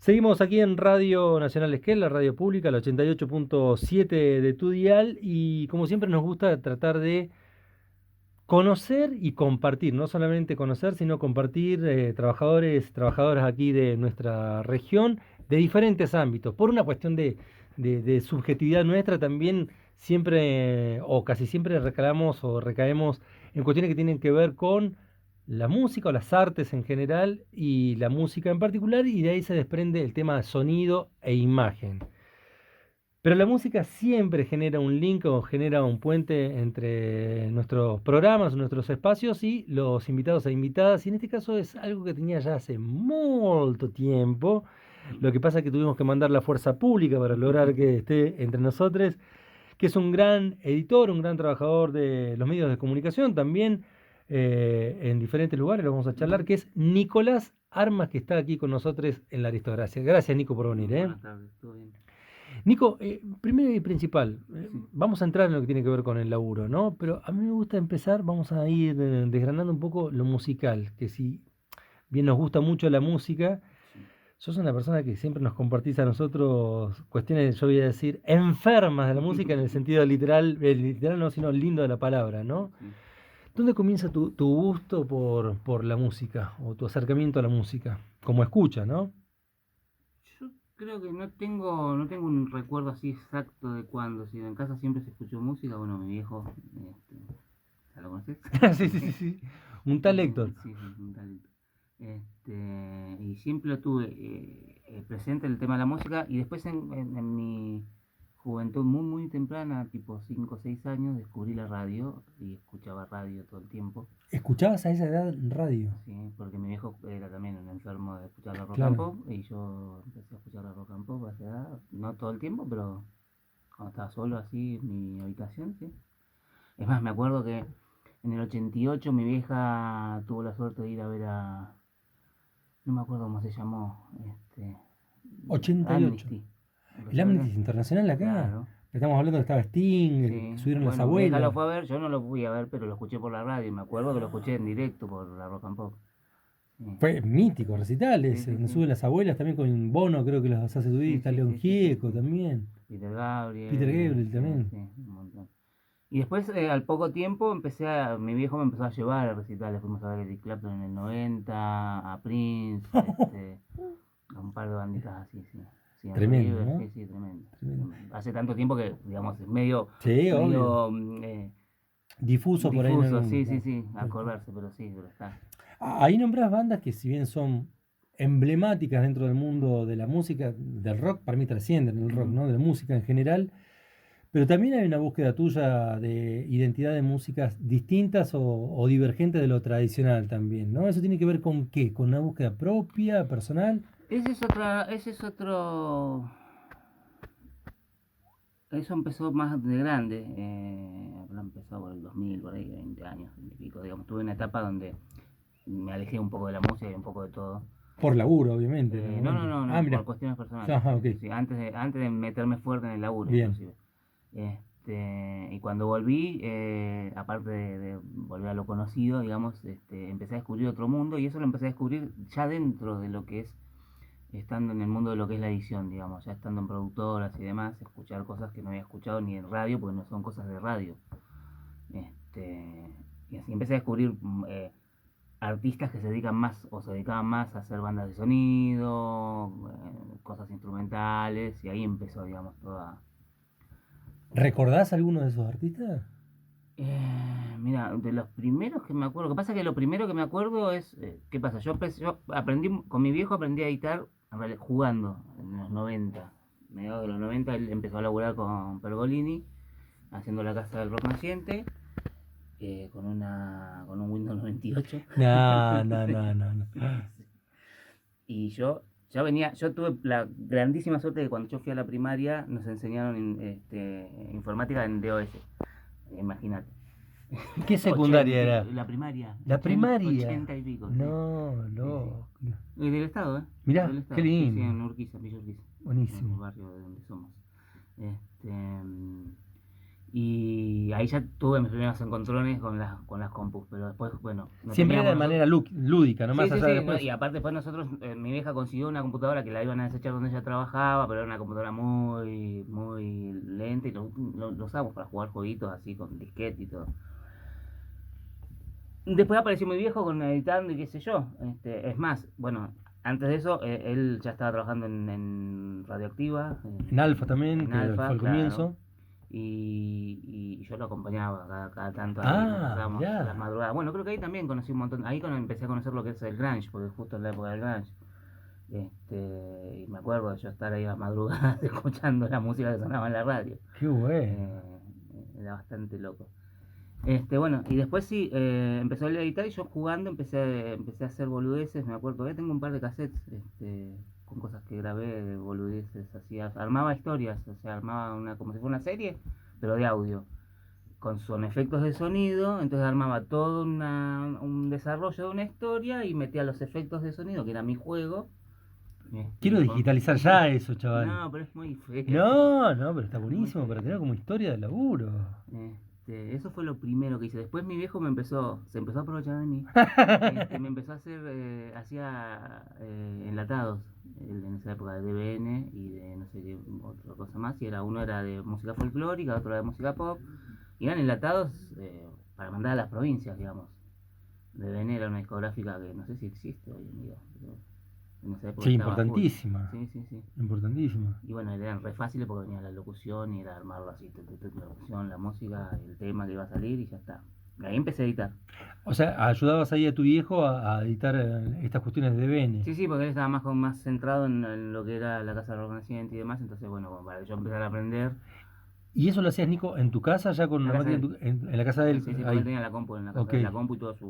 Seguimos aquí en Radio Nacional Esquel, la radio pública, la 88.7 de tu dial, y como siempre nos gusta tratar de conocer y compartir, no solamente conocer, sino compartir trabajadores, trabajadoras aquí de nuestra región, de diferentes ámbitos. Por una cuestión de subjetividad nuestra, también siempre o casi siempre recalamos o recaemos en cuestiones que tienen que ver con la música o las artes en general y la música en particular, y de ahí se desprende el tema de sonido e imagen. Pero la música siempre genera un link o genera un puente entre nuestros programas, nuestros espacios y los invitados e invitadas. Y en este caso es algo que tenía ya hace mucho tiempo. Lo que pasa es que tuvimos que mandar la fuerza pública para lograr que esté entre nosotros, que es un gran editor, un gran trabajador de los medios de comunicación, también en diferentes lugares, lo vamos a charlar, que es Nicolás Armas, que está aquí con nosotros en la Aristocracia. Gracias, Nico, por venir. Buenas tardes, todo bien. Nico, primero y principal, Sí. vamos a entrar en lo que tiene que ver con el laburo, ¿no? Pero a mí me gusta empezar, vamos a ir desgranando un poco lo musical, que si bien nos gusta mucho la música, Sí. sos una persona que siempre nos compartís a nosotros cuestiones, yo voy a decir, enfermas de la música en el sentido literal, literal no, sino lindo de la palabra, ¿no? Sí. ¿Dónde comienza tu gusto por la música o tu acercamiento a la música? Como escucha, ¿no? Yo creo que no tengo un recuerdo así exacto de cuándo. Si en casa siempre se escuchó música, bueno, mi viejo, ¿ya lo conoces? Sí, sí, sí, sí. Un tal Héctor. Sí, sí, un talento. Y siempre lo tuve presente el tema de la música y después en mi juventud muy muy temprana, tipo 5 o 6 años, descubrí la radio y escuchaba radio todo el tiempo. ¿Escuchabas a esa edad radio? Sí, porque mi viejo era también un enfermo de escuchar la rock and Claro. pop y yo empecé a escuchar la rock and pop a esa edad, no todo el tiempo, pero cuando estaba solo así en mi habitación, sí. Es más, me acuerdo que en el 88 mi vieja tuvo la suerte de ir a ver no me acuerdo cómo se llamó, 88. Amnesty. El ¿Recuerdas? Amnesty Internacional acá. Claro, Estamos hablando que estaba Sting, que sí. subieron las Bueno, mi vieja lo abuelas. fue a ver, yo no lo fui a ver, pero lo escuché por la radio y me acuerdo que lo escuché en directo por la rock and pop. Sí, Fue mítico recital sí, ese, sí, donde sí. suben las abuelas también con Bono, creo que los hace subir, Sí, está sí, León sí, sí, sí, Gieco sí. también, Peter Peter Gabriel, Gabriel sí, también. sí, un montón. Y después, al poco tiempo, mi viejo me empezó a llevar a recitales. Fuimos a ver a Eric Clapton en el 90, a Prince, a un par de banditas así, sí. Sí, en Tremendo, River, ¿no? sí, sí, tremendo. Tremendo. Hace tanto tiempo que, digamos, es medio, Sí, obvio. medio Difuso por ahí, no, difuso, no, sí, sí, claro, sí, tal cual. acordarse, pero está. Ahí nombrás bandas que si bien son emblemáticas dentro del mundo de la música, del rock, para mí trascienden el rock, Ujú. ¿no? De la música en general. Pero también hay una búsqueda tuya de identidad de músicas distintas o divergentes de lo tradicional también, ¿no? ¿Eso tiene que ver con qué? ¿Con una búsqueda propia, personal? Ese es otro. Eso empezó más de grande, habrá empezado por el 2000, por ahí, 20 años, 20 y pico, digamos. Tuve una etapa donde me alejé un poco de la música y un poco de todo. Por laburo, obviamente, en el No, no, momento. no, Ah, no, por mira. cuestiones personales, Ajá, sí, ok. sí, sí, antes de meterme fuerte en el laburo, Bien. inclusive. Y cuando volví, aparte de volver a lo conocido, digamos, empecé a descubrir otro mundo y eso lo empecé a descubrir ya dentro de lo que es estando en el mundo de lo que es la edición, digamos, ya estando en productoras y demás, escuchar cosas que no había escuchado ni en radio, porque no son cosas de radio. Y así empecé a descubrir artistas que se dedican más o se dedicaban más a hacer bandas de sonido, cosas instrumentales, y ahí empezó, digamos, toda. ¿Recordás alguno de esos artistas? Mira, de los primeros que me acuerdo, lo que pasa es que lo primero que me acuerdo es, ¿qué pasa? Yo aprendí, con mi viejo aprendí a editar en realidad, jugando en los 90. Mediados de los 90 él empezó a laburar con Pergolini, haciendo la casa del rock naciente, con un Windows 98. No, no, no, no, no. Y yo tuve la grandísima suerte de que cuando yo fui a la primaria nos enseñaron informática en DOS. Imagínate. ¿Qué secundaria era? La primaria. La primaria. 80 y pico, sí. No, Sí, sí. no. Y del Estado, ¿eh? Mirá, Del qué Estado, sí, sí, lindo. en Urquiza, Villa Urquiza. En el Buenísimo. barrio de donde somos. Este, Y ahí ya tuve mis primeros encontrones con las compus, pero después, bueno, no Siempre era de teníamos nosotros. manera lúdica, no Sí, más sí, allá de sí, ¿no? después. Y aparte después nosotros, mi vieja consiguió una computadora que la iban a desechar donde ella trabajaba, pero era una computadora muy, muy lenta y lo usábamos para jugar jueguitos así con disquete y todo. Después apareció mi viejo con editando y qué sé yo. Es más, bueno, antes de eso, él ya estaba trabajando en Radioactiva, En Alfa también, en que fue Alfa, el claro. comienzo. Y yo lo acompañaba cada tanto ahí, nos Ah, pasábamos las mirá. madrugadas. Bueno, creo que ahí también conocí un montón. Ahí cuando empecé a conocer lo que es el grunge, porque justo en la época del grunge. Y me acuerdo de yo estar ahí a las madrugadas escuchando la música que sonaba en la radio. Qué bueno. Eh, Era bastante loco. Bueno, y después sí, empezó a editar y yo jugando empecé a hacer boludeces, me acuerdo, tengo un par de cassettes, con cosas que grabé de boludeces, hacía, armaba historias, o sea, armaba una, como si fuera una serie, pero de audio, con efectos de sonido, entonces armaba todo un desarrollo de una historia y metía los efectos de sonido, que era mi juego, Quiero digitalizar ya eso, chaval. no, pero es muy feo. No, no, pero está Es muy buenísimo para tener feo. como historia de laburo. Eso fue lo primero que hice. Después mi viejo se empezó a aprovechar de mí. Me empezó a hacer, hacía enlatados en esa época de DBN y de no sé qué otra cosa más. Y uno era de música folclórica, otro era de música pop. Y eran enlatados para mandar a las provincias, digamos. DBN era una discográfica que no sé si existe hoy en día, pero en esa época Sí, estaba full. importantísima. Sí, sí, sí. Importantísima. Y bueno, eran re fáciles porque venía la locución y era armarlo así, la locución, la música, el tema que iba a salir y ya está. Y ahí empecé a editar. O sea, ayudabas ahí a tu viejo a editar estas cuestiones de BN. Sí, sí, porque él estaba más centrado en lo que era la casa de rock naciente y demás, entonces bueno, como para que yo empezara a aprender, ¿Y eso lo hacías, Nico, en tu casa, ya con en la una casa máquina de él. en la casa de él? Sí, sí, porque él Ahí. tenía la compu en la casa Ok, de él, la compu y todas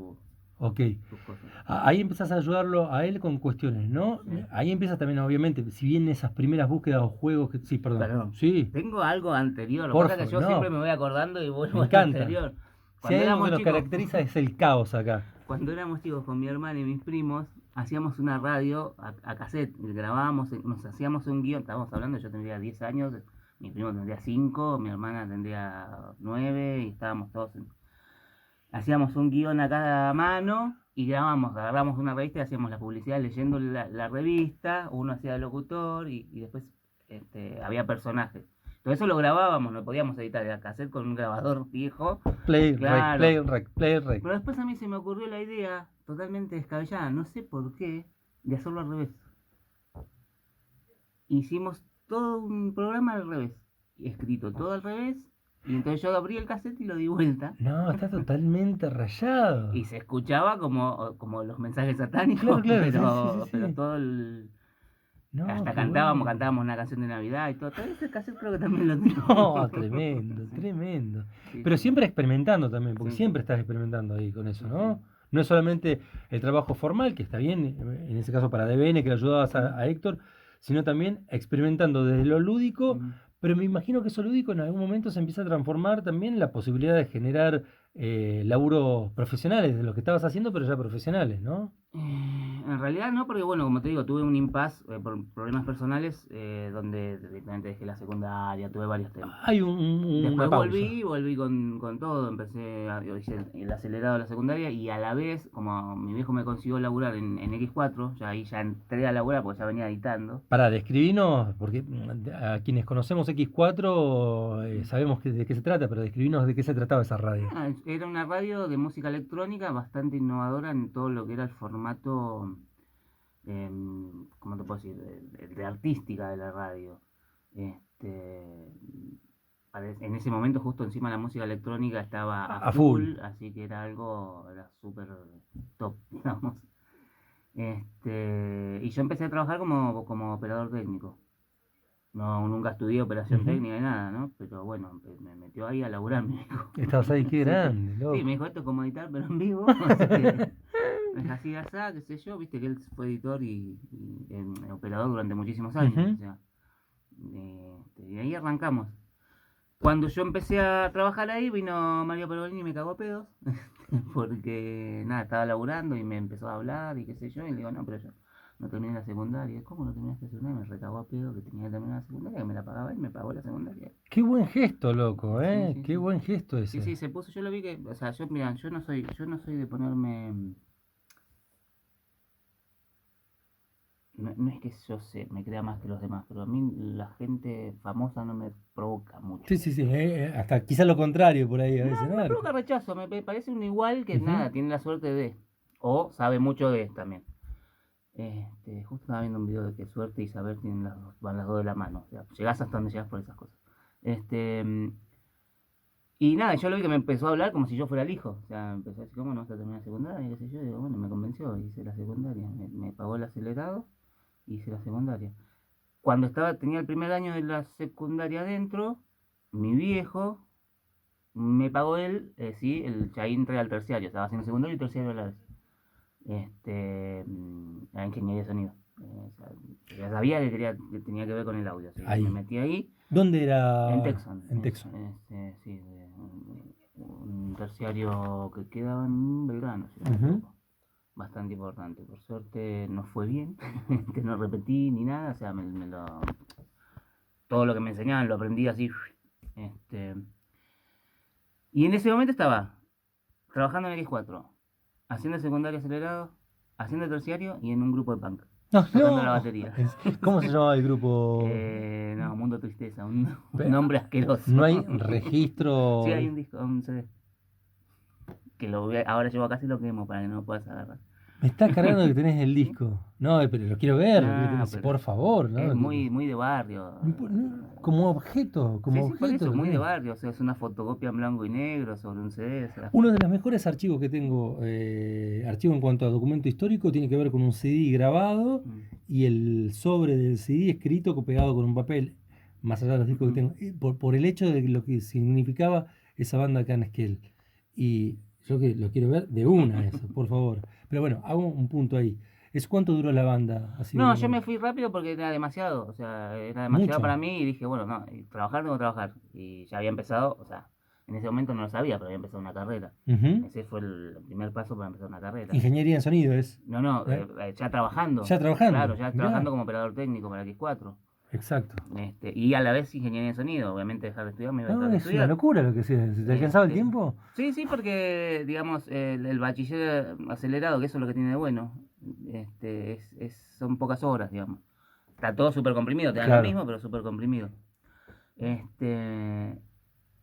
ok. sus cosas. Ahí empezás a ayudarlo a él con cuestiones, ¿no? Sí. Ahí empiezas también, obviamente, si bien esas primeras búsquedas o juegos que... Sí, perdón. Perdón, Sí, tengo algo anterior, lo que pasa es porfa, que yo siempre no, me voy acordando y me vuelvo a lo encanta. anterior. Si Cuando hay algo que éramos nos chicos, caracteriza es el caos acá. cuando éramos chicos con mi hermana y mis primos, hacíamos una radio a cassette, grabábamos, nos hacíamos un guión, estábamos hablando, yo tendría 10 años, mi primo tendría 5, mi hermana tendría 9 y estábamos todos hacíamos un guión a cada mano y grabamos, agarramos una revista y hacíamos la publicidad leyendo la revista, uno hacía de locutor y después había personajes. Todo eso lo grabábamos, no podíamos editar, era cassette con un grabador viejo, Play, rec, claro. play, rec, play, rec. Pero después a mí se me ocurrió la idea, totalmente descabellada, no sé por qué, de hacerlo al revés. Hicimos todo un programa al revés, escrito todo al revés, y entonces yo abrí el cassette y lo di vuelta, No, está totalmente rayado. y se escuchaba como los mensajes Claro, satánicos, claro, sí, sí, sí, pero sí. todo el... No, Hasta qué bueno. cantábamos una canción de Navidad y todo ese cassette creo que también lo tengo. No, tremendo, Sí, tremendo. sí, Pero sí, sí, siempre experimentando también, porque sí, sí, siempre estás experimentando ahí con eso, sí, sí. ¿no? No es solamente el trabajo formal, que está bien, en ese caso para DBN, que le ayudabas a Héctor, sino también experimentando desde lo lúdico, Mm. pero me imagino que eso lúdico en algún momento se empieza a transformar también en la posibilidad de generar laburos profesionales de lo que estabas haciendo, pero ya profesionales, ¿no? En realidad no, porque bueno, como te digo, tuve un impasse por problemas personales donde directamente dejé la secundaria, tuve varios temas. Hay una Después pausa. volví con todo, hice el acelerado de la secundaria y a la vez, como mi viejo me consiguió laburar en X4, ya ahí ya entré a laburar porque ya venía editando. Para describirnos, porque a quienes conocemos X4 sabemos de qué se trata, pero describirnos de qué se trataba esa radio. Era una radio de música electrónica bastante innovadora en todo lo que era el formato, ¿cómo te puedo decir?, de artística de la radio. Este, en ese momento justo encima la música electrónica estaba a A full. full, así que era súper top, digamos. Y yo empecé a trabajar como operador técnico. No, nunca estudié operación Ujú. técnica ni nada, ¿no? Pero bueno, me metió ahí a laburar, me dijo. Estabas ahí, qué Sí, sí. grande, Sí, me loco. dijo esto es como editar, pero en vivo. Así que es así, así, qué sé yo. Viste que él fue editor y operador durante muchísimos años. O Ujú. sea, y ahí arrancamos. Cuando yo empecé a trabajar ahí, vino Mario Pergolini y me cagó a pedos. Porque nada, estaba laburando y me empezó a hablar y qué sé yo. Y le digo, no, pero yo no terminé la secundaria. ¿Cómo no terminaste la secundaria? Me recagó a pedo que tenía que terminar la secundaria, que me la pagaba él, me pagó la secundaria. Qué buen gesto, loco, Sí, ¿eh? sí, Qué sí. buen gesto Sí, ese. sí, se puso, yo lo vi que, o sea, yo, mira, yo no soy de ponerme, no es que yo sé, me crea más que los demás, pero a mí la gente famosa no me provoca Sí, mucho. sí, sí. Hasta quizás lo contrario por ahí a No, veces, no ¿no? me provoca rechazo, me parece un igual que Ujú. nada, tiene la suerte de, o sabe mucho de también. Justo estaba viendo un video de que suerte y saber tienen van las dos de la mano, o sea, llegás hasta donde llegas por esas cosas. Este, mm, y nada, yo lo vi que me empezó a hablar como si yo fuera el hijo, o sea, empezó a decir, ¿cómo no vas a terminar la secundaria? Y qué sé yo, y digo, bueno, me convenció, hice la secundaria, me pagó el acelerado, hice la secundaria. Cuando tenía el primer año de la secundaria adentro, mi viejo me pagó él, sí, ya entré al terciario, estaba haciendo secundario y terciario a la vez. La ingeniería de sonido. O sea, ya sabía que tenía que ver con el audio, así que me Ahí. metí ahí, ¿Dónde en era? Texon. En Texas. Sí, un terciario que quedaba en Belgrano, si no me Ujú. equivoco. Bastante importante. Por suerte no fue bien, que no repetí ni nada, o sea, todo lo que me enseñaban lo aprendí así. Este, y en ese momento estaba trabajando en X4, haciendo el secundario acelerado, haciendo el terciario y en un grupo de punk, No, tocando la no. batería. ¿Cómo se llamaba el grupo? No, Mundo Tristeza, un Pe- nombre No asqueroso. hay Sí, registro. hay un disco, un CD, que ahora llevo acá y lo quemo para que no lo puedas agarrar. Me está cargando que tenés el ¿Sí? disco. No, pero lo quiero ver. No, Por pero favor, es ¿no? muy, muy de barrio. Como Sí, sí, por objeto eso, lo muy de tenés. barrio. O sea, es una fotocopia en blanco y negro sobre un CD. O sea, Uno de los mejores archivos que tengo, archivo en cuanto a documento histórico, tiene que ver con un CD grabado mm, y el sobre del CD escrito pegado con un papel, más allá de los discos que ujú. tengo, por el hecho de lo que significaba esa banda Esquel. Y yo que lo quiero ver de una eso, por favor. Pero bueno, hago un punto ahí. ¿Es cuánto duró la banda? Así de No, yo me memoria. fui rápido porque era demasiado. O sea, era demasiado Mucho. para mí y dije, bueno, no, trabajar tengo que trabajar. Y ya había empezado, o sea, en ese momento no lo sabía, pero había empezado una carrera. Ujú. Ese fue el primer paso para empezar una carrera. Ingeniería en sonido es. No, no, ¿Eh? ya trabajando. Ya Claro, trabajando. ya Mirá. trabajando como operador técnico para X4. Exacto. Y a la vez ingeniería de sonido. Obviamente dejar de estudiar, me iba a No, dejar de es una estudiar. locura lo que se te alcanzaba el Este, tiempo. sí, sí, porque digamos el bachiller acelerado, que eso es lo que tiene de bueno, son pocas horas, digamos. Está todo súper comprimido, te dan lo Claro. mismo, pero súper comprimido. Este,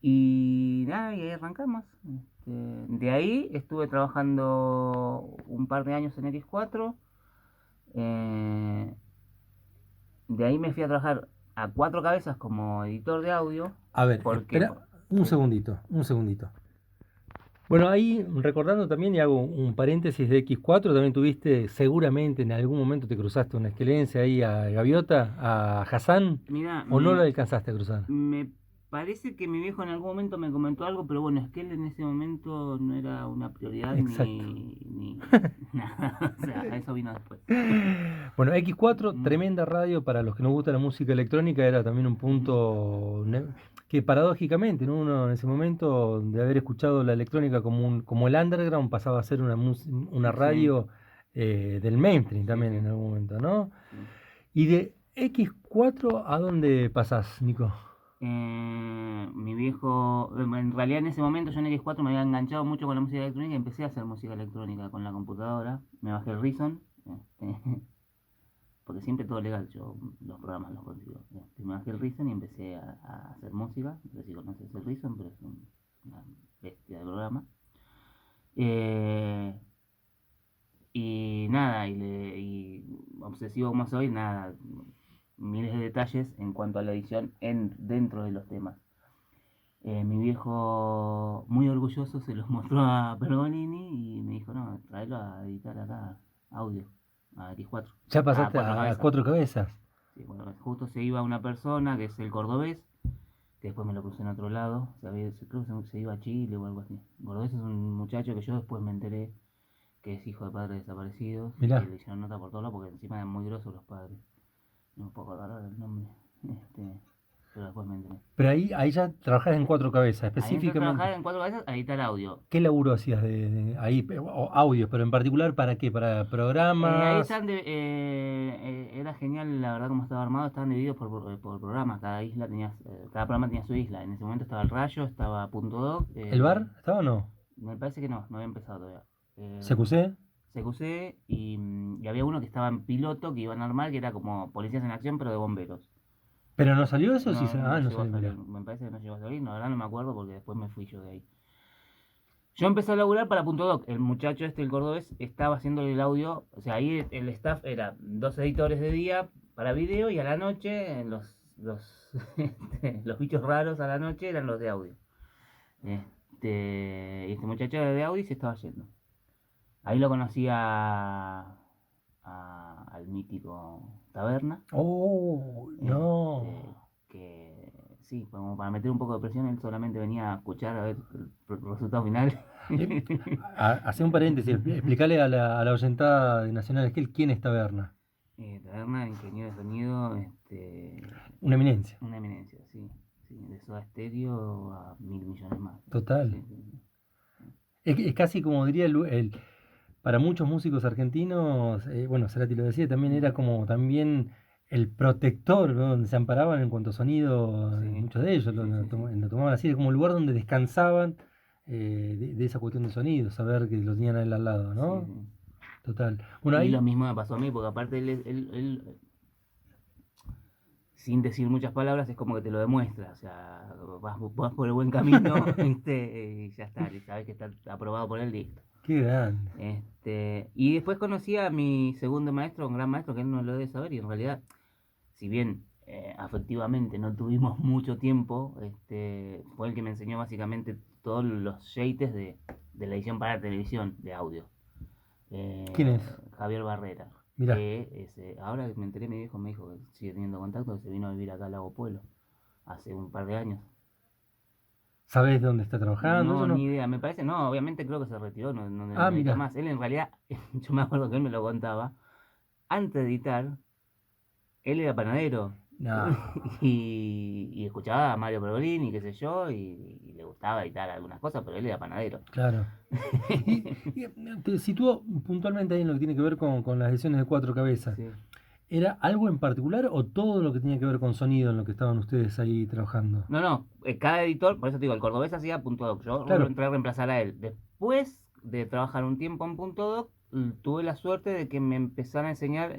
y nada, y ahí arrancamos. De ahí estuve trabajando un par de años en X4. eh, de ahí me fui a trabajar a Cuatro Cabezas como editor de audio. A ver, Porque, espera un sí. segundito, un segundito. Bueno, ahí recordando también, y hago un paréntesis de X4, también tuviste, seguramente en algún momento te cruzaste una esquelense ahí a Gaviota, a Hassan, Mira, o no lo alcanzaste a cruzar. me parece que mi viejo en algún momento me comentó algo, pero bueno, es que él en ese momento no era una prioridad Exacto. ni nada. O sea, eso vino después. Bueno, X4, Mm, tremenda radio para los que nos gusta la música electrónica, era también un ujú, punto que paradójicamente, ¿no? Uno en ese momento de haber escuchado la electrónica como el underground pasaba a ser una sí, radio del mainstream sí, también sí, en algún momento, ¿no? sí. Y de X4, ¿a dónde pasás, Nico? Mi viejo, en realidad en ese momento yo en X4 me había enganchado mucho con la música electrónica y empecé a hacer música electrónica con la computadora. Me bajé el Reason, porque siempre todo legal, yo los programas los consigo. Me bajé el Reason y empecé a hacer música. No sé si conoces el Reason, pero es una bestia de programa. Eh, y nada, y obsesivo como soy, nada, miles de detalles en cuanto a la edición dentro de los temas. Mi viejo, muy orgulloso, se los mostró a Pergolini y me dijo, no, tráelo a editar acá audio, a X4, Ya a pasaste Cuatro a Cabezas. Cuatro Cabezas. Sí, bueno, justo se iba una persona que es el cordobés, que después me lo crucé en otro lado, creo que se iba a Chile o algo así. El cordobés es un muchacho que yo después me enteré que es hijo de padres desaparecidos y que Mirá. le hicieron nota por todo lado porque encima eran muy grosos los padres. No me puedo acordar ahora el nombre, pero después me enteré. Pero ahí ya trabajás en Cuatro Cabezas, Ahí entré a trabajar específicamente. en Cuatro Cabezas a editar audio. ¿Qué laburo hacías ahí? O audios, pero en particular ¿para qué? ¿Para Ahí programas? están, era genial, la verdad, como estaba armado, estaban divididos por programas, cada programa tenía su isla. En ese momento estaba el Rayo, estaba Punto Doc, ¿El bar? ¿Estaba o no? me parece que no había empezado todavía. ¿CQC? CQC y había uno que estaba en piloto, que iba normal, que era como policías en acción, pero de bomberos. ¿Pero no salió eso? Sí, No, ah, no no llegó a salió, salir, mirá. me parece que no llegó a salir, la verdad no me acuerdo porque después me fui yo de ahí. Yo empecé a laburar para Punto Doc. El muchacho este, el cordobés, estaba haciendo el audio. O sea, ahí el staff era dos editores de día para video y a la noche los bichos raros a la noche eran los de audio. Y este muchacho era de audio y se estaba yendo. Ahí lo conocí al mítico Taberna. Oh, Este, no. que sí, como para meter un poco de presión, él solamente venía a escuchar a ver el resultado final. Eh, Hacé un paréntesis, explícale a la oyentada de Nacional Esquel quién es Taberna. Taberna, ingeniero de sonido, Una eminencia. una eminencia, sí. Sí, de Soda Stereo a 1.000 millones más. Total. Sí, sí, sí. Es casi como diría para muchos músicos argentinos, bueno, Cerati lo decía, también era Ujú. como también el protector, ¿no? Donde se amparaban en cuanto a sonido, Sí, muchos de ellos sí, sí, sí. lo tomaban así, como un lugar donde descansaban de esa cuestión de sonido, saber que lo tenían a él al lado, Sí, ¿no? sí. Total. Bueno, Y lo ahí, mismo me pasó a mí, porque aparte él, sin decir muchas palabras, es como que te lo demuestra. O sea, vas por el buen camino, ¿viste? Y ya está, y sabes que está aprobado por él, listo. qué grande. Y después conocí a mi segundo maestro, un gran maestro que él no lo debe saber, y en realidad, si bien afectivamente no tuvimos mucho tiempo, fue el que me enseñó básicamente todos los yates de la edición para televisión de audio. ¿Quién es? Javier Barrera, Mirá, que ahora que me enteré, mi viejo me dijo que sigue teniendo contacto, que se vino a vivir acá al Lago Pueblo hace un par de años. ¿sabés dónde está trabajando? Eso No, no. ni idea, me parece, no, obviamente creo que se retiró, no Ah, edita mirá. más. Él en realidad, yo me acuerdo que él me lo contaba, antes de editar, él era panadero No, y escuchaba a Mario Pergolini, qué sé yo, y le gustaba editar algunas cosas, pero él era panadero. claro. Y te sitúo puntualmente ahí en lo que tiene que ver con las ediciones de Cuatro Cabezas. Sí. ¿Era algo en particular o todo lo que tenía que ver con sonido en lo que estaban ustedes ahí trabajando? No, no, cada editor, por eso te digo, el cordobés hacía Punto Doc, yo Claro. entré a reemplazar a él. Después de trabajar un tiempo en Punto Doc, tuve la suerte de que me empezaran a enseñar,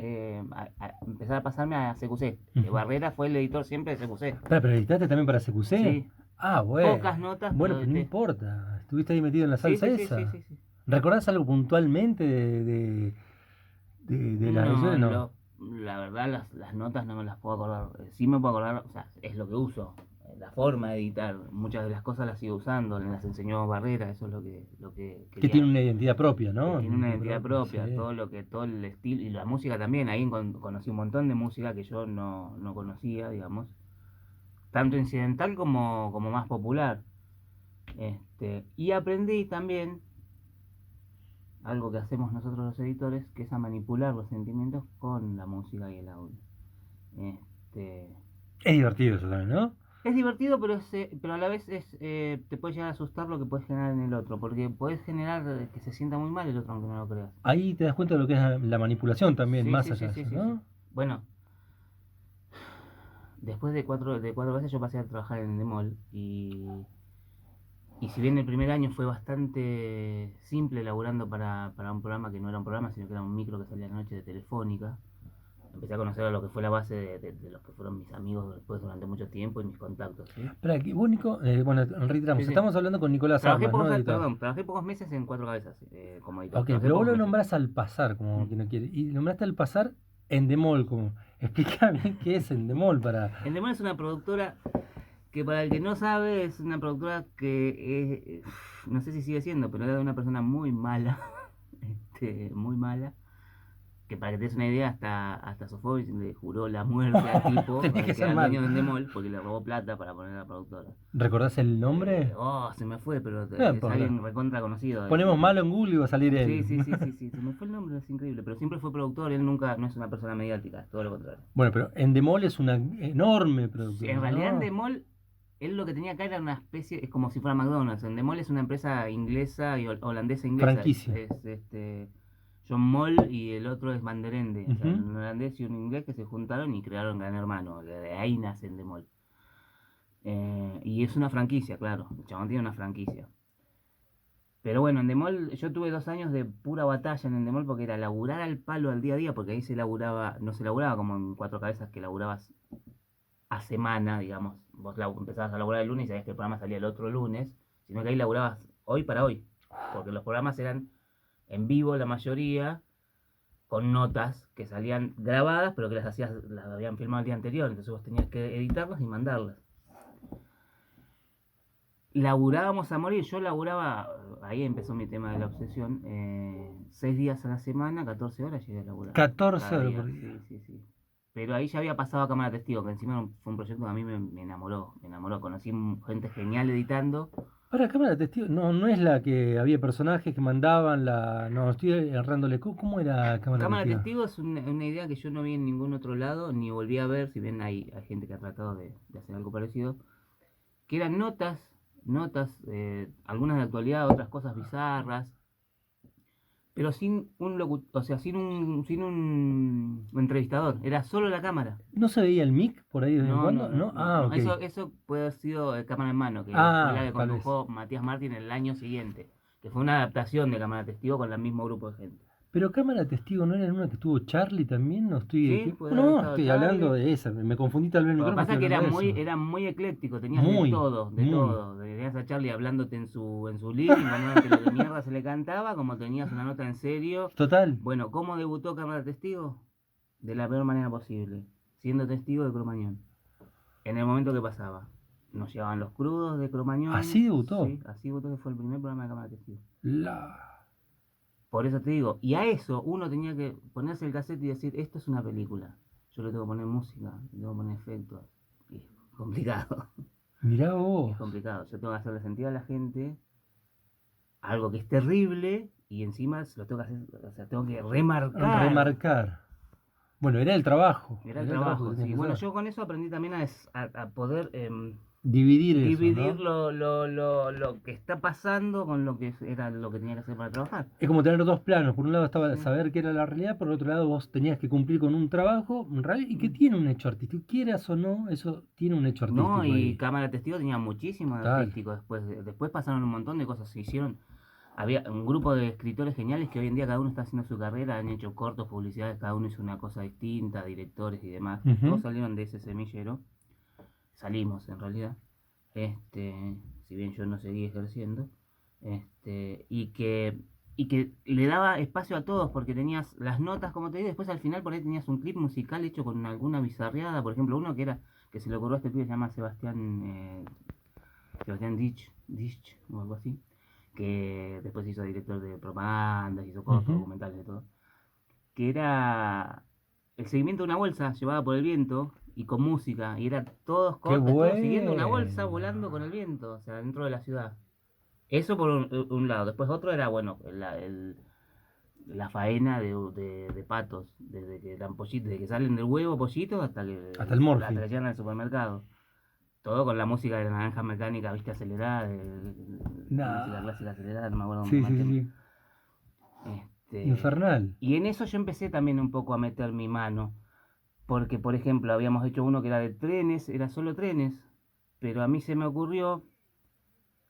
empezar a pasarme a CQC. Ujú. Barrera fue el editor siempre de CQC. Pero editaste también para CQC. Sí, Ah, bueno. pocas notas, Bueno, pero pero no edité. importa. Estuviste ahí metido en la Sí, salsa sí, sí, sí, esa. sí, sí. ¿Recordás algo puntualmente de las No, ediciones? No. la verdad las notas no me las puedo acordar. Sí me puedo acordar, o sea, es lo que uso. La forma de editar, muchas de las cosas las sigo usando, me las enseñó Barrera, eso es lo que Que tiene quería. una identidad propia, Que ¿no? tiene una Muy identidad Sí. propia, todo el estilo, y la música también. Ahí conocí un montón de música que yo no conocía, digamos. Tanto incidental como más popular. Y aprendí también algo que hacemos nosotros los editores, que es a manipular los sentimientos con la música y el audio. Este, Es divertido eso también, ¿no? es divertido, pero a la vez te puede llegar a asustar lo que puedes generar en el otro, porque puedes generar que se sienta muy mal el otro aunque no lo creas. Ahí te das cuenta de lo que es la manipulación también, Sí, más sí, allá sí, de sí, eso, sí, sí. ¿no? Bueno, después de cuatro veces yo pasé a trabajar en Endemol y si bien el primer año fue bastante simple laburando para un programa que no era un programa, sino que era un micro que salía a la noche de Telefónica, empecé a conocer a lo que fue la base de los que fueron mis amigos después durante mucho tiempo y mis contactos, ¿sí? Espera, que vos, Nico, bueno, Sí, reiteramos, sí. estamos hablando con Nicolás Armas, ¿no? Editor. Trabajé pocos meses en Cuatro Cabezas como editor, Ok, trabajé pero vos pocos lo meses. nombrás al pasar, como Mm. quien no quiere. Y nombraste al pasar Endemol, como. Explica bien qué es Endemol para. Endemol es una productora que para el que no sabe es una productora que no sé si sigue siendo, pero era de una persona muy mala, muy mala, que para que te des una idea, hasta Sofovich le juró la muerte al tipo, Tenía que que ser era el mal. dueño de Endemol, porque le robó plata para poner a la productora. ¿Recordás el nombre? Se me fue, pero No es importa. alguien recontra conocido. Ponemos malo en Google y va a salir Sí, él. sí, sí, sí, sí, se me fue el nombre, es increíble, pero siempre fue productor, él nunca, no es una persona mediática, todo lo contrario. Bueno, pero Endemol es una enorme Sí, productora, en realidad ¿no? Endemol él lo que tenía acá era una especie, es como si fuera McDonald's. Endemol es una empresa inglesa y holandesa inglesa. Franquicia. John Moll y el otro es Van der Ende. O sea, Ujú. un holandés y un inglés que se juntaron y crearon Gran Hermano. De ahí nace Endemol. Y es una franquicia, claro. El chabón tiene una franquicia. Pero bueno, Endemol, yo tuve 2 años de pura batalla en Endemol porque era laburar al palo al día a día, porque ahí se laburaba, no se laburaba como en Cuatro Cabezas que laburabas a semana, digamos. Vos empezabas a laburar el lunes y sabías que el programa salía el otro lunes, sino que ahí laburabas hoy para hoy, porque los programas eran en vivo la mayoría, con notas que salían grabadas, pero que las habían filmado el día anterior, entonces vos tenías que editarlas y mandarlas. Laburábamos a morir, yo laburaba, ahí empezó mi tema de la obsesión, 6 días a la semana, 14 horas llegué a laburar, 14 cada horas día, por sí, día. sí, sí. Pero ahí ya había pasado a cámara testigo, que encima fue un proyecto que a mí me enamoró, conocí gente genial editando. Ahora, cámara de testigo, no, no es la que había personajes que mandaban la. No, estoy errándole. ¿Cómo era cámara de Cámara testigo? testigo es una idea que yo no vi en ningún otro lado, ni volví a ver, si bien hay gente que ha tratado de hacer algo parecido, que eran notas, algunas de actualidad, otras cosas bizarras, pero sin un o sea, sin un entrevistador, era solo la cámara. ¿No se veía el mic por ahí de vez en No, no, cuando? no, ¿No? no, Ah, no. ok. Eso puede haber sido Cámara en Mano, que fue la Ah, que tal vez. condujo Matías Martín el año siguiente, que fue una adaptación de Cámara Testigo con el mismo grupo de gente. Pero cámara de testigo no era en una que estuvo Charlie también, no estoy. Sí, puede haber No, estado estoy hablando Charlie. de esa. Me confundí tal vez el Lo que micrófono, pasa estoy es que hablando era de muy, eso. era muy ecléctico, tenías de Muy, todo, de muy. todo. Tenías a Charlie hablándote en su living, contándote lo que mierda se le cantaba, como tenías una nota en serio. Total. Bueno, ¿cómo debutó Cámara Testigo? De la peor manera posible, siendo testigo de Cromañón. En el momento que pasaba. Nos llevaban los crudos de Cromañón. Así debutó. Sí, así debutó, que fue el primer programa de Cámara Testigo. La. Por eso te digo, y a eso uno tenía que ponerse el cassette y decir, esto es una película. Yo le tengo que poner música, le tengo que poner efectos. Y es complicado. Mirá Es vos. complicado. Yo tengo que hacerle sentir a la gente algo que es terrible y encima se lo tengo que hacer, o sea, tengo que remarcar. Remarcar. Bueno, era el trabajo. Era el Era el trabajo que trabajo, tenías sí. que Bueno, hacer. yo con eso aprendí también a poder Dividir eso, dividir ¿no? lo que está pasando con lo que era lo que tenía que hacer para trabajar. Es como tener dos planos. Por un lado estaba Sí. saber qué era la realidad, por otro lado vos tenías que cumplir con un trabajo real y que tiene un hecho artístico. Quieras o no, eso tiene un hecho No, artístico y ahí. Cámara Testigo tenía muchísimo de Total. artístico después. Después pasaron un montón de cosas, se hicieron. Había un grupo de escritores geniales que hoy en día cada uno está haciendo su carrera, han hecho cortos, publicidades, cada uno hizo una cosa distinta, directores y demás. Todos Ujú. salieron de ese semillero. Salimos en realidad. Si bien yo no seguí ejerciendo. Y que le daba espacio a todos porque tenías las notas, como te digo, después al final por ahí tenías un clip musical hecho con alguna bizarreada, por ejemplo, uno que se le ocurrió a este pibe, se llama Sebastián Dich o algo así, que después hizo director de propaganda, hizo cortos, Ujú. documentales de todo, que era el seguimiento de una bolsa llevada por el viento y con música, y era todos Qué cortes, todos siguiendo una bolsa bueno. volando con el viento, o sea, dentro de la ciudad. Eso por un lado. Después otro era, bueno, la faena de patos, desde que salen del huevo pollitos Hasta el hasta Morphy. que llegan al supermercado. Todo con la música de la naranja mecánica, viste, acelerada, No. música clásica acelerada, no me acuerdo Sí, más sí, tema. sí. Este, Infernal. y en eso yo empecé también un poco a meter mi mano, porque por ejemplo habíamos hecho uno que era de trenes, era solo trenes, pero a mí se me ocurrió,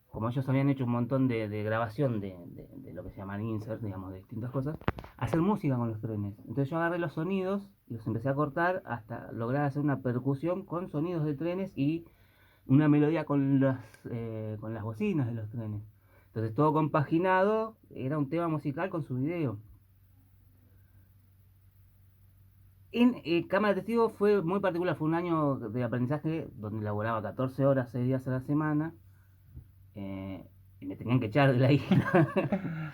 como ellos habían hecho un montón de grabación de lo que se llaman insert, digamos, de distintas cosas, hacer música con los trenes. Entonces yo agarré los sonidos y los empecé a cortar hasta lograr hacer una percusión con sonidos de trenes y una melodía con las bocinas de los trenes. Entonces todo compaginado, era un tema musical con su video. En Cámara de Testigo fue muy particular, fue un año de aprendizaje donde laboraba 14 horas, 6 días a la semana, y me tenían que echar de la isla.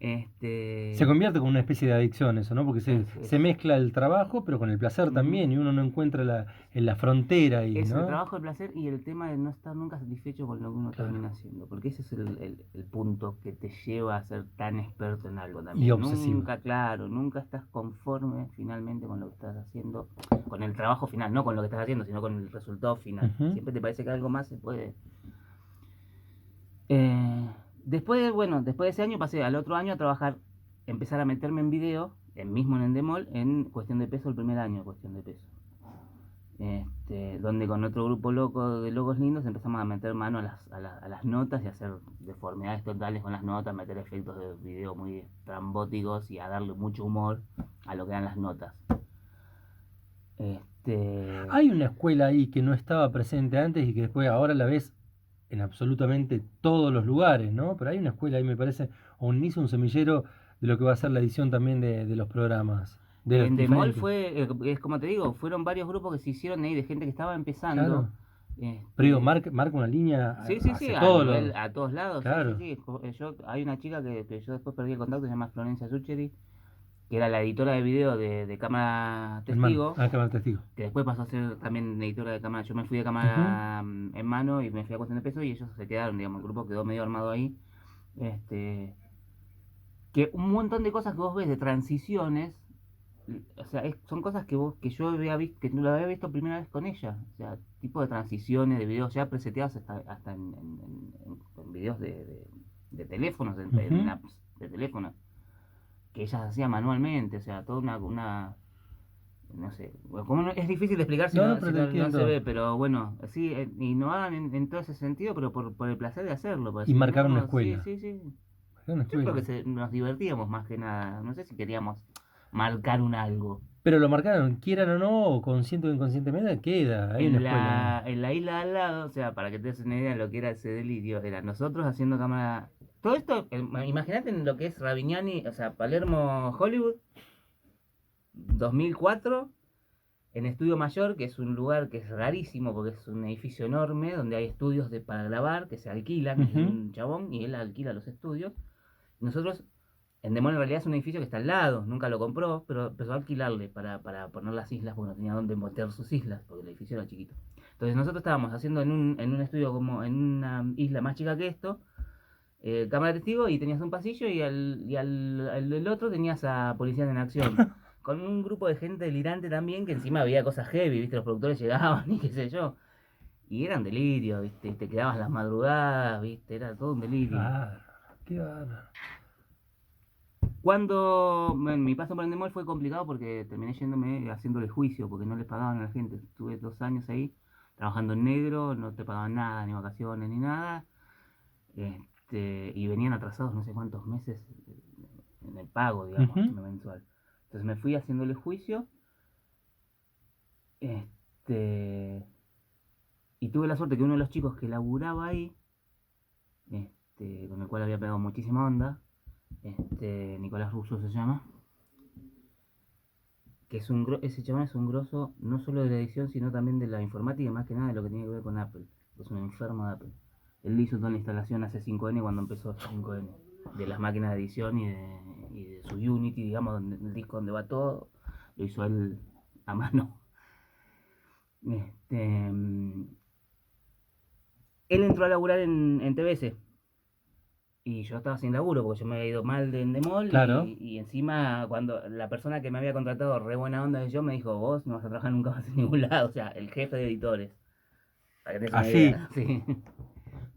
Se Este, convierte como una especie de adicción eso, ¿no? Porque se es, mezcla el trabajo, pero con el placer ujú. también, y uno no encuentra en la frontera ahí, Es el ¿no? trabajo, el placer y el tema de no estar nunca satisfecho con lo que uno Claro. termina haciendo, porque ese es el punto que te lleva a ser tan experto en algo Y también. obsesivo. Nunca, claro, nunca estás conforme finalmente con lo que estás haciendo, con el trabajo final, no con lo que estás haciendo, sino con el resultado final. Ujú. Siempre te parece que algo más se puede. Eh, después de ese año pasé al otro año a trabajar, empezar a meterme en video, mismo en Endemol, en cuestión de peso el primer año, cuestión de peso. Donde con otro grupo loco de locos lindos empezamos a meter mano a las notas y a hacer deformidades totales con las notas, meter efectos de video muy estrambóticos y a darle mucho humor a lo que eran las notas. Este, Hay una escuela ahí que no estaba presente antes y que después ahora la ves en absolutamente todos los lugares, ¿no? Pero hay una escuela ahí, me parece, o un inicio, un semillero de lo que va a ser la edición también de los programas, de los en Demol diferentes. fue, es como te digo, fueron varios grupos que se hicieron ahí de gente que estaba Claro. empezando. Pero digo, Este, marca una línea sí, sí, sí, hacia a todos nivel, los. a todos lados, sí, sí, Claro. sí. Hay una chica que yo después perdí el contacto, se llama Florencia Sucheri, que era la editora de video de Cámara En mano. Testigo, Ah, cámara testigo. que después pasó a ser también editora de cámara. Yo me fui de Ujú. cámara en mano y me fui a cuestión de peso y ellos se quedaron, digamos, el grupo quedó medio armado ahí. Este, que un montón de cosas que vos ves de transiciones, o sea, son cosas que yo había visto, que no lo había visto primera vez con ella. O sea, tipo de transiciones de videos ya preseteados hasta en videos de teléfonos, en Ujú. apps de teléfono, que ella hacía manualmente, o sea, toda no sé, bueno, es difícil de explicar si No, no, no, pero si te no, no se entiendo. ve, pero bueno, sí, innovaban en todo ese sentido, pero por el placer de hacerlo, por Y decir, marcar una no, sí, escuela. sí, sí. Marcar una Yo creo que escuela. nos divertíamos más que nada, no sé si queríamos marcar un algo. Pero lo marcaron, quieran o no, o consciente o inconscientemente, queda. Hay una escuela ahí. En la isla de al lado, o sea, para que te des una idea de lo que era ese delirio, era nosotros haciendo cámara. Todo esto, imagínate en lo que es Ravignani, o sea, Palermo, Hollywood, 2004, en Estudio Mayor, que es un lugar que es rarísimo porque es un edificio enorme donde hay estudios para grabar que se alquilan, es de Ujú. un chabón y él alquila los estudios. Nosotros, en Demol en realidad es un edificio que está al lado, nunca lo compró, pero empezó a alquilarle para poner las islas porque no tenía dónde meter sus islas, porque el edificio era chiquito. Entonces nosotros estábamos haciendo en un estudio como en una isla más chica que esto, cámara de testigo y tenías un pasillo y al el otro tenías a policías en acción. Con un grupo de gente delirante también, que encima había cosas heavy, ¿viste? Los productores llegaban y qué sé yo. Y eran delirios, ¿viste? Y te quedabas las madrugadas, ¿viste? Era todo un Qué delirio. bárbaro, qué bárbaro. Bueno, mi paso por Endemol fue complicado porque terminé yéndome haciéndole juicio porque no les pagaban a la gente. Estuve 2 años ahí trabajando en negro, no te pagaban nada, ni vacaciones, ni nada. Y venían atrasados no sé cuántos meses en el pago, digamos, Ujú. mensual. Entonces me fui haciéndole juicio, este, y tuve la suerte que uno de los chicos que laburaba ahí, con el cual había pegado muchísima onda, Nicolás Russo se llama, que ese chabón es un grosso no solo de la edición, sino también de la informática y más que nada de lo que tiene que ver con Apple. Es un enfermo de Apple. Él hizo toda la instalación hace 5N cuando empezó 5N, de las máquinas de edición y de su Unity, digamos, el disco donde va todo, lo hizo él a mano. Él entró a laburar en TBS y yo estaba sin laburo porque yo me había ido mal de Endemol Claro. y encima cuando la persona que me había contratado, re buena onda de yo, me dijo, vos no vas a trabajar nunca más en ningún lado, o sea, el jefe de editores, para que te des una Así. idea, sí.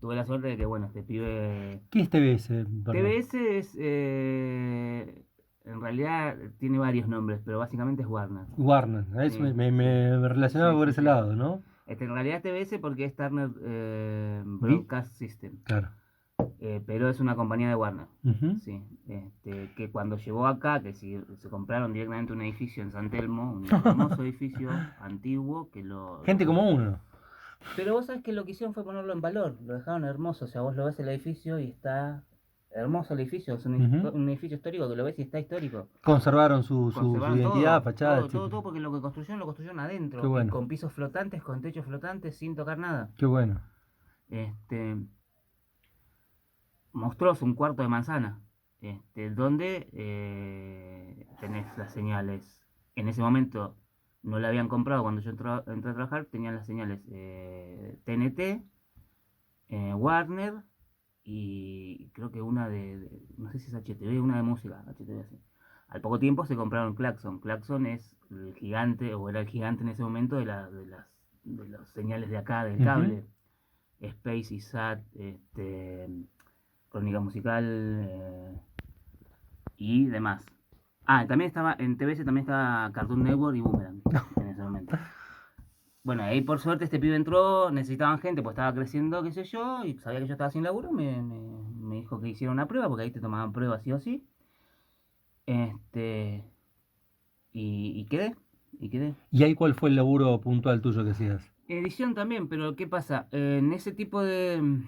Tuve la suerte de que, bueno, este pibe... ¿Qué es TBS? Perdón. TBS en realidad tiene varios nombres, pero básicamente es Warner. Warner. Eso Sí, sí, me relacionaba sí, por sí, ese sí. lado, ¿no? En realidad TBS porque es Turner Vi. Broadcast System. Claro. Pero es una compañía de Warner. Ujú. Sí, que cuando llegó acá, que se compraron directamente un edificio en San Telmo, un hermoso edificio antiguo, Gente como uno. pero vos sabés que lo que hicieron fue ponerlo en valor, lo dejaron hermoso, o sea, vos lo ves el edificio y está hermoso el edificio, es Ujú. un edificio histórico que lo ves y está histórico. Conservaron su Conservaron identidad, todo, fachada, todo, todo, etcétera. todo, porque lo construyeron Qué adentro y bueno, con pisos flotantes, con techos flotantes, sin tocar nada. qué bueno. Este, monstruoso, un cuarto de manzana. donde tenés las señales. En ese momento no la habían comprado cuando yo entré a trabajar, tenían las señales TNT, Warner y creo que una no sé si es HTV, una de música, HTV, sí. Al poco tiempo se compraron Claxon. Claxon es el gigante, o era el gigante en ese momento de las señales de acá, del Ujú. cable. Space, ISAT, Crónica Musical y demás. Ah, también estaba, en TBS también estaba Cartoon Network y Boomerang en ese momento. Bueno, ahí por suerte este pibe entró, necesitaban gente, pues estaba creciendo, qué sé yo, y sabía que yo estaba sin laburo, me dijo que hiciera una prueba, porque ahí te tomaban pruebas sí o sí. Este, y quedé, y quedé. ¿Y ahí cuál fue el laburo puntual tuyo que hacías? Edición también, pero ¿qué pasa? En ese tipo de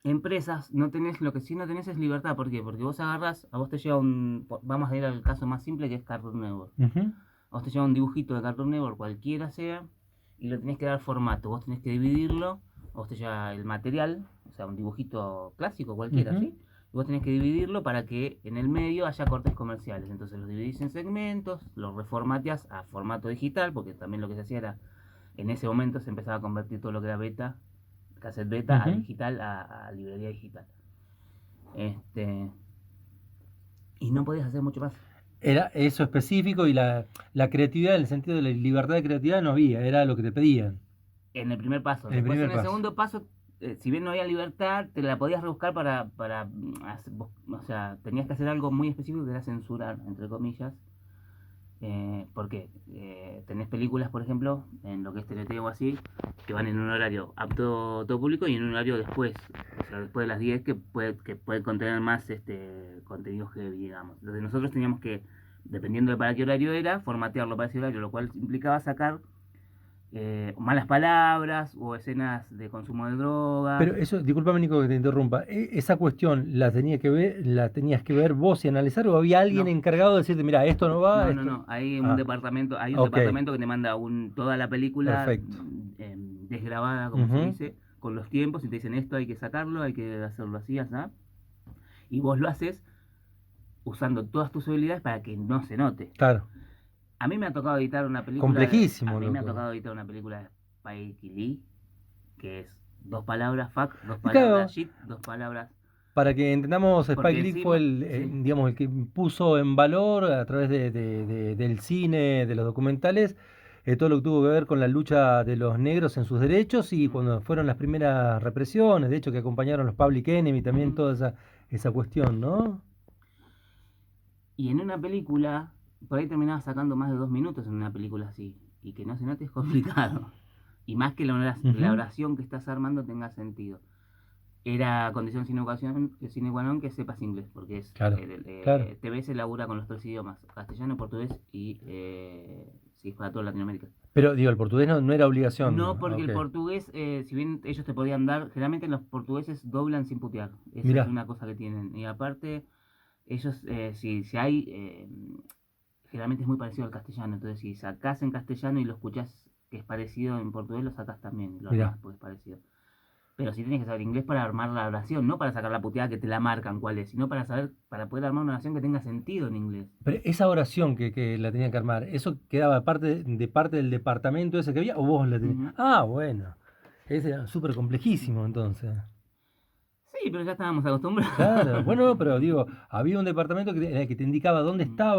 empresas no tenés, lo que sí no tenés es libertad. ¿Por qué? Porque vos agarrás, a vos te llega vamos a ir al caso más simple que es Cartoon Network. Ujú. A vos te llega un dibujito de Cartoon Network, cualquiera sea, y lo tenés que dar formato. Vos tenés que dividirlo, a vos te llega el material, o sea, un dibujito clásico cualquiera, Ujú. ¿sí? Y vos tenés que dividirlo para que en el medio haya cortes comerciales. Entonces los dividís en segmentos, los reformateas a formato digital, porque también lo que se hacía era, en ese momento se empezaba a convertir todo lo que era beta, cassette beta, a Ujú. digital, a librería digital. Este, y no podías hacer mucho más. Era eso específico y la creatividad, en el sentido de la libertad de creatividad no había, era lo que te pedían. En el primer paso. En el Después primer en el paso. segundo paso, si bien no había libertad, te la podías rebuscar para o sea, tenías que hacer algo muy específico que era censurar, entre comillas. Porque tenés películas, por ejemplo, en lo que es TNT o así, que van en un horario apto a todo público y en un horario después, o sea, después de las 10 que puede contener más contenido heavy, digamos. Entonces nosotros teníamos que, dependiendo de para qué horario era, formatearlo para ese horario, lo cual implicaba sacar malas palabras o escenas de consumo de drogas. Pero eso, discúlpame Nico que te interrumpa, esa cuestión la tenías que ver vos y analizar o había alguien No, encargado de decirte, mira, esto no va, no, no, esto. no. Ah, Hay un ok, departamento que te manda toda la película perfecto. desgrabada, como se Ujú. dice, con los tiempos y te dicen esto hay que sacarlo, hay que hacerlo así, así. Y vos lo haces usando todas tus habilidades para que no se note. Claro, A mí me ha tocado editar una película a complejísimo, mí me ha loco. tocado editar una película de Spike Lee, que es dos palabras fuck, dos Y palabras claro, shit, dos palabras. para que entendamos, Porque Spike Lee fue encima, el, sí, digamos, el que puso en valor a través del cine, de los documentales, todo lo que tuvo que ver con la lucha de los negros en sus derechos y mm, cuando fueron las primeras represiones, de hecho que acompañaron los Public Enemy, también ujú. toda esa cuestión, ¿no? Y en una película, por ahí terminaba sacando más de 2 minutos en una película así. Y que no se note es complicado. Y más que la Ujú. oración que estás armando tenga sentido. Era condición sine qua non que sepas inglés, porque Claro, claro. TBS labura con los tres idiomas, castellano, portugués y sí, para toda Latinoamérica. Pero digo, el portugués no era obligación. No Ah, porque ok. el portugués, si bien ellos te podían dar, generalmente los portugueses doblan sin putear. Esa es Mirá, una cosa que tienen. Y aparte, ellos, si hay, generalmente es muy parecido al castellano. Entonces, si sacás en castellano y lo escuchás que es parecido en portugués, lo sacás también, lo mirá. armás porque es parecido. Pero sí tienes que saber inglés para armar la oración, no para sacar la puteada que te la marcan cuál es, sino para saber, para poder armar una oración que tenga sentido en inglés. Pero esa oración que la tenía que armar, ¿eso quedaba de parte del departamento ese que había o vos la tenías? Ujú. Ah, bueno. Ese era súper complejísimo entonces. Sí, pero ya estábamos acostumbrados. Claro, bueno, no, pero digo, había un departamento que te indicaba dónde Mm. estaba